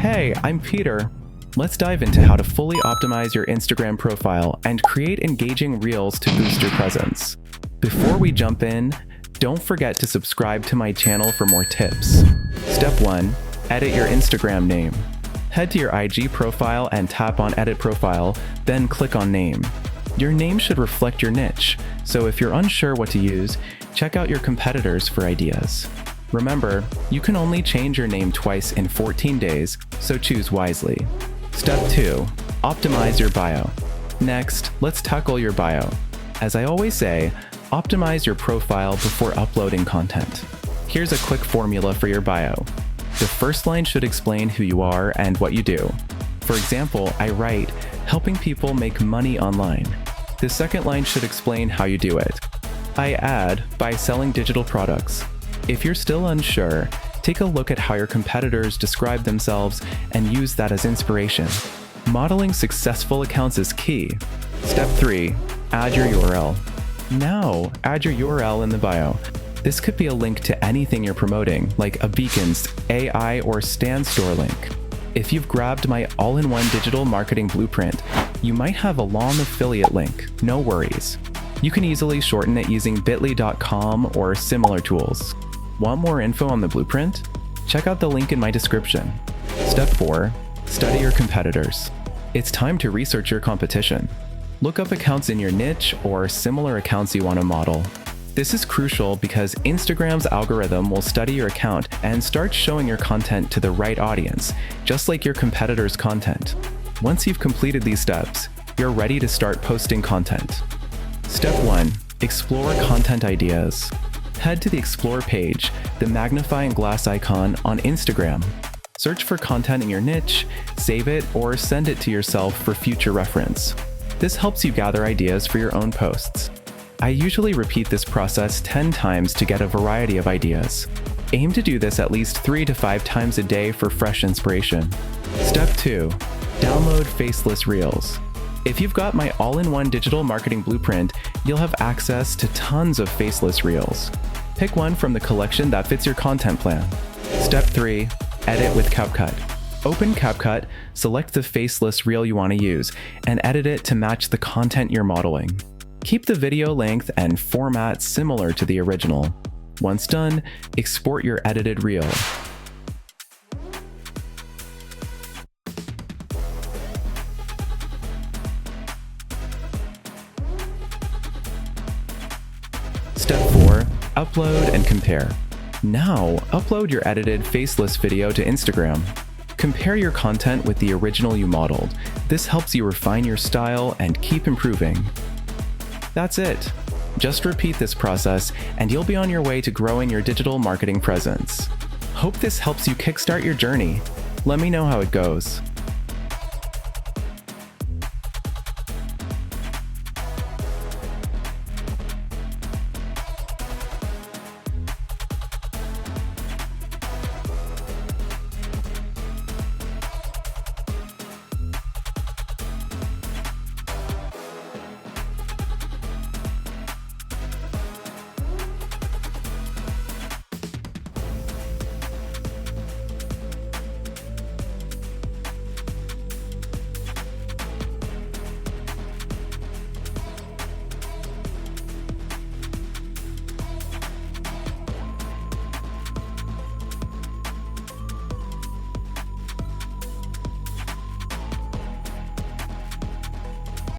Hey, I'm Peter. Let's dive into how to fully optimize your Instagram profile and create engaging reels to boost your presence. Before we jump in, don't forget to subscribe to my channel for more tips. Step 1. Edit your Instagram name. Head to your IG profile and tap on Edit Profile, then click on Name. Your name should reflect your niche, so if you're unsure what to use, check out your competitors for ideas. Remember, you can only change your name twice in 14 days, so choose wisely. Step 2. Optimize your bio. Next, let's tackle your bio. As I always say, optimize your profile before uploading content. Here's a quick formula for your bio. The first line should explain who you are and what you do. For example, I write, helping people make money online. The second line should explain how you do it. I add, by selling digital products. If you're still unsure, take a look at how your competitors describe themselves and use that as inspiration. Modeling successful accounts is key. Step 3. Add your URL. Now, add your URL in the bio. This could be a link to anything you're promoting, like a Beacons, AI, or Stan store link. If you've grabbed my all-in-one digital marketing blueprint, you might have a long affiliate link. No worries. You can easily shorten it using bit.ly.com or similar tools. Want more info on the blueprint? Check out the link in my description. Step 4. Study your competitors. It's time to research your competition. Look up accounts in your niche or similar accounts you want to model. This is crucial because Instagram's algorithm will study your account and start showing your content to the right audience, just like your competitors' content. Once you've completed these steps, you're ready to start posting content. Step 1. Explore content ideas. Head to the Explore page, the magnifying glass icon on Instagram. Search for content in your niche, save it, or send it to yourself for future reference. This helps you gather ideas for your own posts. I usually repeat this process 10 times to get a variety of ideas. Aim to do this at least 3 to 5 times a day for fresh inspiration. Step 2. Download faceless reels. If you've got my all-in-one digital marketing blueprint, you'll have access to tons of faceless reels. Pick one from the collection that fits your content plan. Step 3. Edit with CapCut. Open CapCut, select the faceless reel you want to use, and edit it to match the content you're modeling. Keep the video length and format similar to the original. Once done, export your edited reel. Step 4. Upload and compare. Now, upload your edited faceless video to Instagram. Compare your content with the original you modeled. This helps you refine your style and keep improving. That's it. Just repeat this process and you'll be on your way to growing your digital marketing presence. Hope this helps you kickstart your journey. Let me know how it goes.